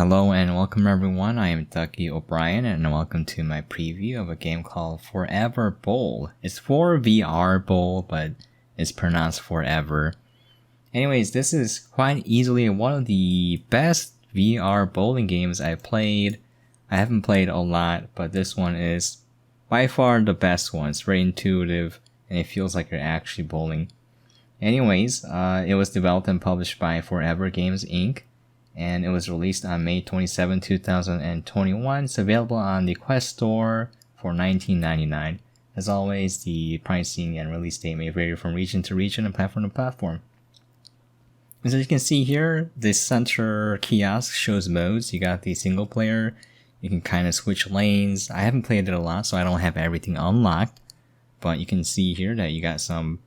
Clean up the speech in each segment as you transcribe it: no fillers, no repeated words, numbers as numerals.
Hello and welcome everyone, I am duckyobrien and welcome to my preview of a game called ForeVR Bowl. It's ForeVR Bowl, but it's pronounced forever. Anyways, this is quite easily one of the best VR bowling games I've played. I haven't played a lot, but this one is by far the best one. It's very intuitive and it feels like you're actually bowling. Anyways, it was developed and published by ForeVR Games Inc. And it was released on May 27, 2021. It's available on the Quest Store for $19.99. As always, the pricing and release date may vary from region to region and platform to platform. As you can see here, the center kiosk shows modes. You got the single player. You can kind of switch lanes. I haven't played it a lot, so I don't have everything unlocked. But you can see here that you got some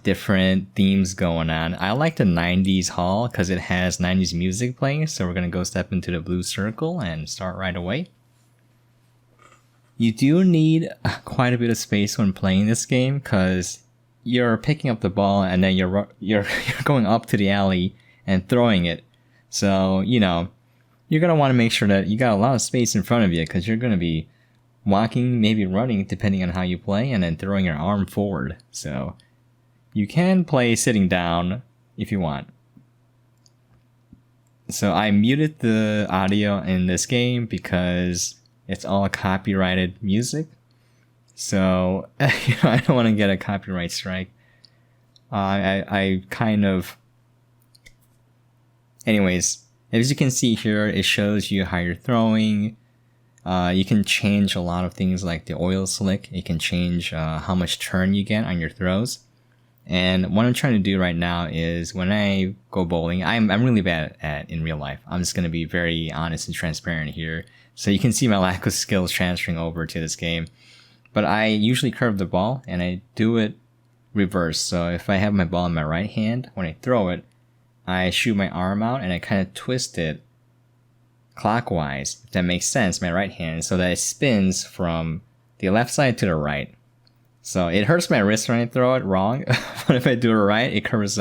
different themes going on. I like the 90s hall because it has 90s music playing, so we're going to go step into the blue circle and start right away. You do need quite a bit of space when playing this game because you're picking up the ball and then you're going up to the alley and throwing it. So, you're going to want to make sure that you got a lot of space in front of you because you're going to be walking, maybe running, depending on how you play, and then throwing your arm forward. So you can play sitting down if you want. So I muted the audio in this game because it's all copyrighted music. So I don't want to get a copyright strike. I kind of... Anyways, as you can see here, it shows you how you're throwing. You can change a lot of things like the oil slick. You can change how much turn you get on your throws. And what I'm trying to do right now is when I go bowling, I'm really bad at in real life. I'm just going to be very honest and transparent here. So you can see my lack of skills transferring over to this game. But I usually curve the ball and I do it reverse. So if I have my ball in my right hand, when I throw it, I shoot my arm out and I kind of twist it clockwise, if that makes sense, my right hand, so that it spins from the left side to the right. So it hurts my wrist when I throw it wrong, but if I do it right, it curves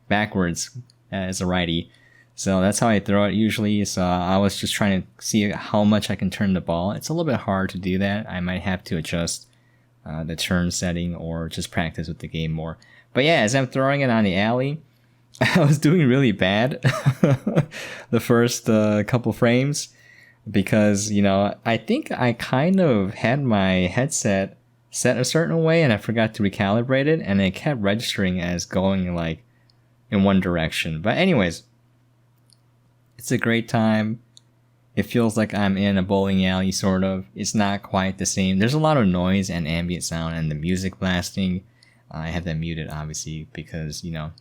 backwards as a righty. So that's how I throw it usually. So I was just trying to see how much I can turn the ball. It's a little bit hard to do that. I might have to adjust the turn setting or just practice with the game more. But yeah, as I'm throwing it on the alley, I was doing really bad the first couple frames because, I think I kind of had my headset set a certain way and I forgot to recalibrate it and it kept registering as going like in one direction. But anyways, it's a great time. It feels like I'm in a bowling alley sort of. It's not quite the same. There's a lot of noise and ambient sound and the music blasting. I have that muted obviously because, don't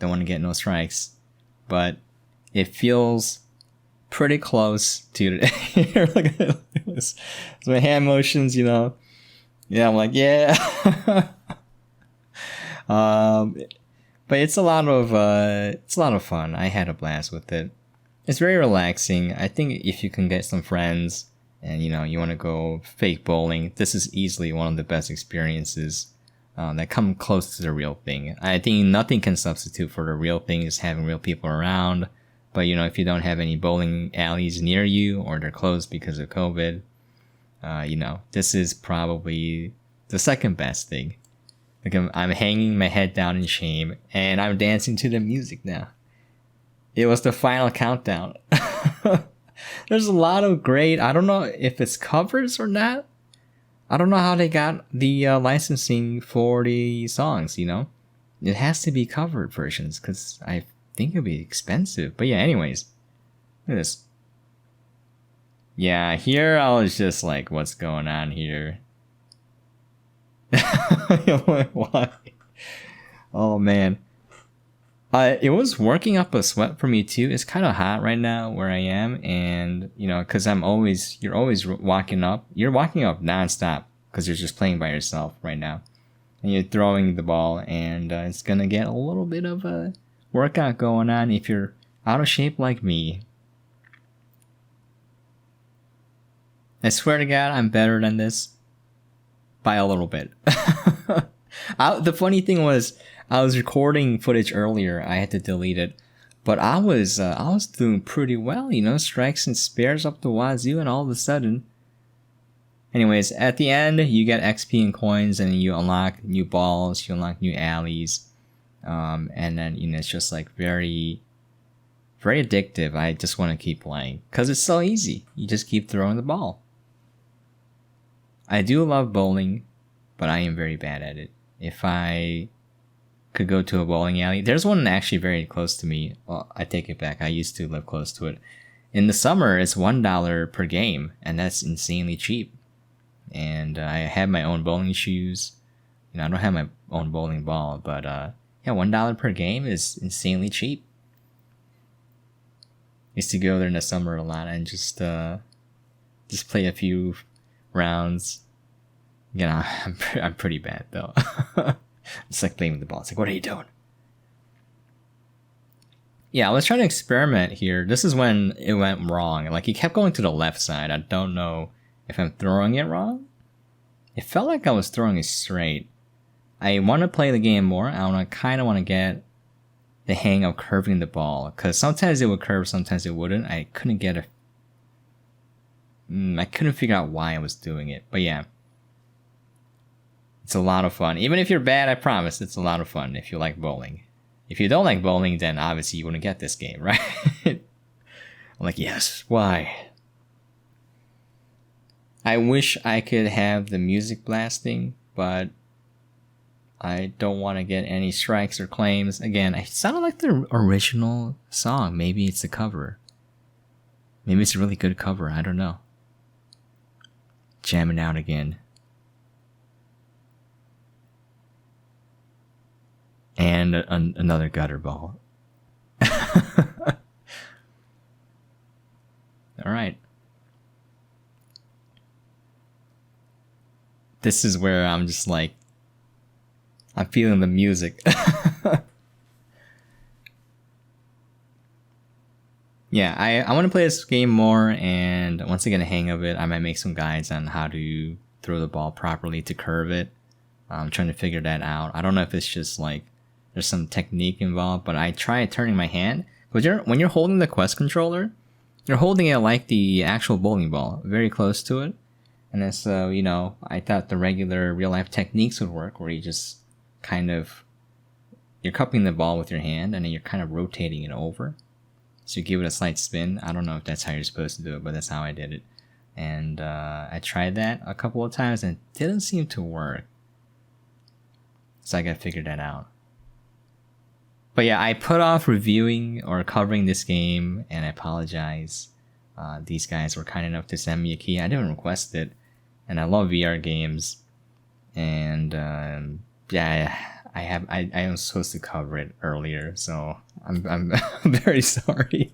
want to get no strikes. But it feels pretty close to it. Look at this. So my hand motions, Yeah, I'm like, yeah. But it's a lot of fun. I had a blast with it. It's very relaxing. I think if you can get some friends and you want to go fake bowling, this is easily one of the best experiences that come close to the real thing. I think nothing can substitute for the real thing, is having real people around. But if you don't have any bowling alleys near you or they're closed because of COVID, this is probably the second best thing. Like I'm hanging my head down in shame and I'm dancing to the music now. It was the final countdown. There's a lot of great, I don't know if it's covers or not. I don't know how they got the licensing for the songs, It has to be covered versions because I think it'd be expensive. But yeah, anyways, look at this. Yeah, here I was just like, what's going on here? Why? Oh man. It was working up a sweat for me too. It's kind of hot right now where I am, and because you're always walking up. You're walking up nonstop because you're just playing by yourself right now, and you're throwing the ball, and it's gonna get a little bit of a workout going on if you're out of shape like me. I swear to God, I'm better than this by a little bit. The funny thing was, I was recording footage earlier. I had to delete it But I was doing pretty well, you know, strikes and spares up the wazoo, and all of a sudden. Anyways, at the end, you get XP and coins, and you unlock new balls, you unlock new alleys, and then, you know, it's just like very, very addictive. I just want to keep playing because it's so easy. You just keep throwing the ball. I do love bowling, but I am very bad at it. If I could go to a bowling alley, there's one actually very close to me. Well, I take it back. I used to live close to it. In the summer, it's $1 per game, and that's insanely cheap. And I have my own bowling shoes. You know, I don't have my own bowling ball, but yeah, $1 per game is insanely cheap. Used to go there in the summer a lot and just play a few rounds. You know, I'm pretty bad though. It's like playing with the ball. It's like, what are you doing? Yeah, I was trying to experiment here. This is when it went wrong. Like, he kept going to the left side. I don't know if I'm throwing it wrong. It felt like I was throwing it straight. I want to play the game more. I kind of want to get the hang of curving the ball, because sometimes it would curve, sometimes it wouldn't. I couldn't figure out why I was doing it. But yeah, it's a lot of fun. Even if you're bad, I promise it's a lot of fun if you like bowling. If you don't like bowling, then obviously you wouldn't get this game, right? I'm like, yes, why? I wish I could have the music blasting, but I don't want to get any strikes or claims. Again, it sounded like the original song. Maybe it's a cover. Maybe it's a really good cover. I don't know. Jamming out again. And another gutter ball. Alright. This is where I'm just like, I'm feeling the music. Yeah, I want to play this game more, and once I get a hang of it, I might make some guides on how to throw the ball properly to curve it. I'm trying to figure that out. I don't know if it's just like there's some technique involved, but I try turning my hand. Because when you're holding the Quest controller, you're holding it like the actual bowling ball, very close to it. And then so, you know, I thought the regular real life techniques would work, where you just kind of, you're cupping the ball with your hand and then you're kind of rotating it over. So you give it a slight spin. I don't know if that's how you're supposed to do it, but that's how I did it. And I tried that a couple of times and it didn't seem to work. So I gotta figure that out. But yeah, I put off reviewing or covering this game, and I apologize. These guys were kind enough to send me a key. I didn't request it, and I love VR games. And yeah, I am supposed to cover it earlier, so I'm very sorry.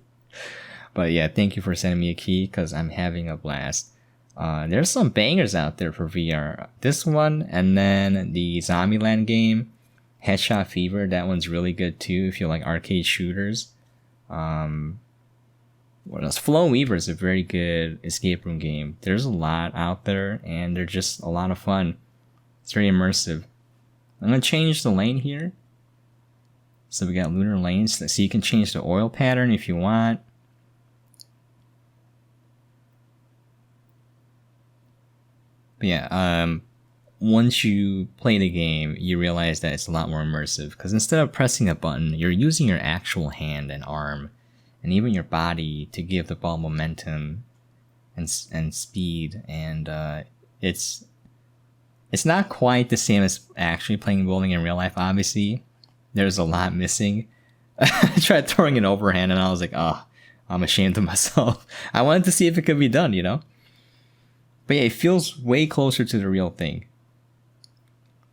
But yeah, thank you for sending me a key, because I'm having a blast. There's some bangers out there for VR. This one, and then the Zombieland game, Headshot Fever. That one's really good too if you like arcade shooters. What else? Flow Weaver is a very good escape room game. There's a lot out there, and they're just a lot of fun. It's very immersive. I'm gonna change the lane here. So we got lunar lanes, so you can change the oil pattern if you want. But yeah, once you play the game, you realize that it's a lot more immersive, because instead of pressing a button, you're using your actual hand and arm, and even your body to give the ball momentum and speed. And it's not quite the same as actually playing bowling in real life. Obviously, there's a lot missing. I tried throwing an overhand, and I was like, oh, I'm ashamed of myself. I wanted to see if it could be done, you know. But yeah, it feels way closer to the real thing.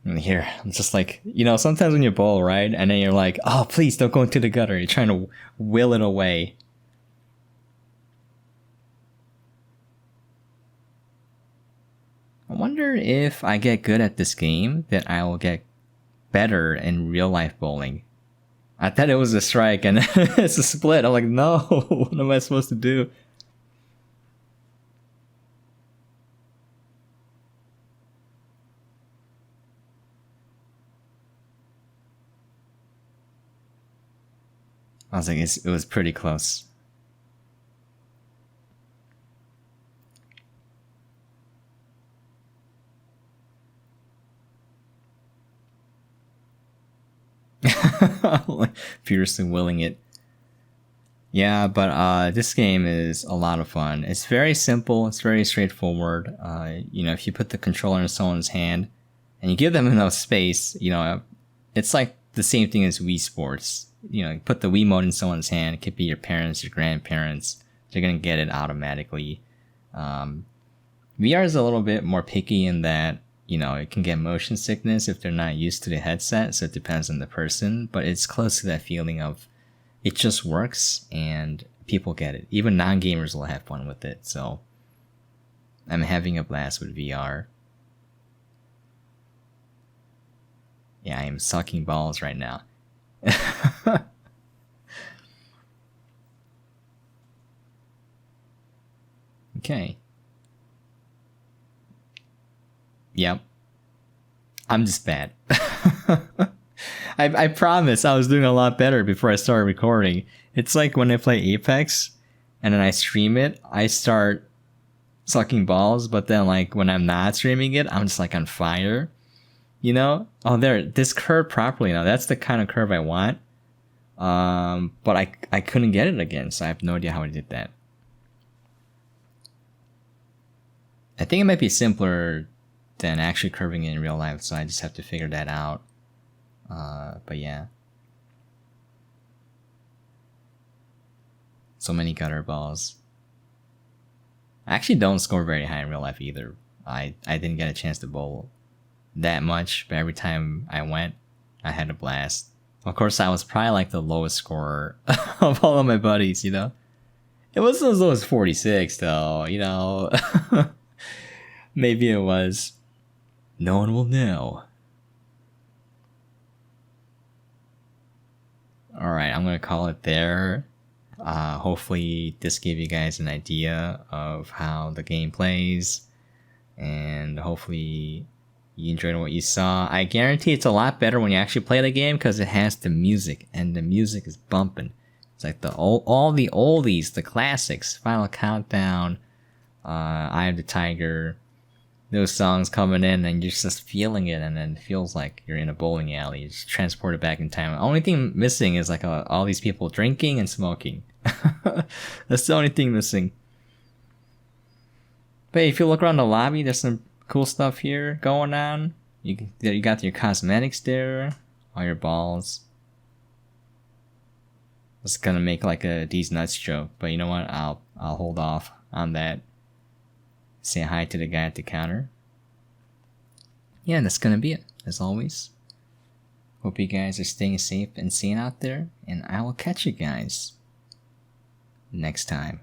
And here, I'm just like, you know, sometimes when you bowl, right? And then you're like, oh, please don't go into the gutter. You're trying to will it away. I wonder if I get good at this game, that I will get better in real life bowling. I thought it was a strike and it's a split. I'm like, no, what am I supposed to do? I was like, it was pretty close. Fiercely willing it. Yeah, but this game is a lot of fun. It's very simple. It's very straightforward. You know, if you put the controller in someone's hand and you give them enough space, you know, it's like the same thing as Wii Sports. You know, you put the Wiimote in someone's hand. It could be your parents, your grandparents. They're gonna get it automatically. VR is a little bit more picky in that, you know, it can get motion sickness if they're not used to the headset. So it depends on the person, but it's close to that feeling of it just works and people get it. Even non-gamers will have fun with it. So I'm having a blast with VR. Yeah, I am sucking balls right now. Okay. Yep. I'm just bad. I promise I was doing a lot better before I started recording. It's like when I play Apex and then I stream it, I start sucking balls, but then like when I'm not streaming it, I'm just like on fire. You know? Oh, there, this curve properly now. That's the kind of curve I want. But I couldn't get it again, so I have no idea how I did that. I think it might be simpler than actually curving it in real life, so I just have to figure that out. But yeah. So many gutter balls. I actually don't score very high in real life either. I didn't get a chance to bowl that much, but every time I went, I had a blast. Of course, I was probably like the lowest scorer of all of my buddies, you know? It wasn't as low as 46 though, you know? Maybe it was. No one will know. Alright, I'm gonna call it there. Hopefully this gave you guys an idea of how the game plays. And hopefully you enjoyed what you saw. I guarantee it's a lot better when you actually play the game because it has the music. And the music is bumping. It's like all the oldies, the classics. Final Countdown, Eye of the Tiger. Those songs coming in and you're just feeling it, and then it feels like you're in a bowling alley. You're just transported back in time. The only thing missing is like all these people drinking and smoking. That's the only thing missing. But if you look around the lobby, there's some cool stuff here going on. You got your cosmetics there, all your balls. I was gonna make like a These Nuts joke, but you know what? I'll hold off on that. Say hi to the guy at the counter. Yeah, that's gonna be it, as always. Hope you guys are staying safe and sane out there, and I will catch you guys next time.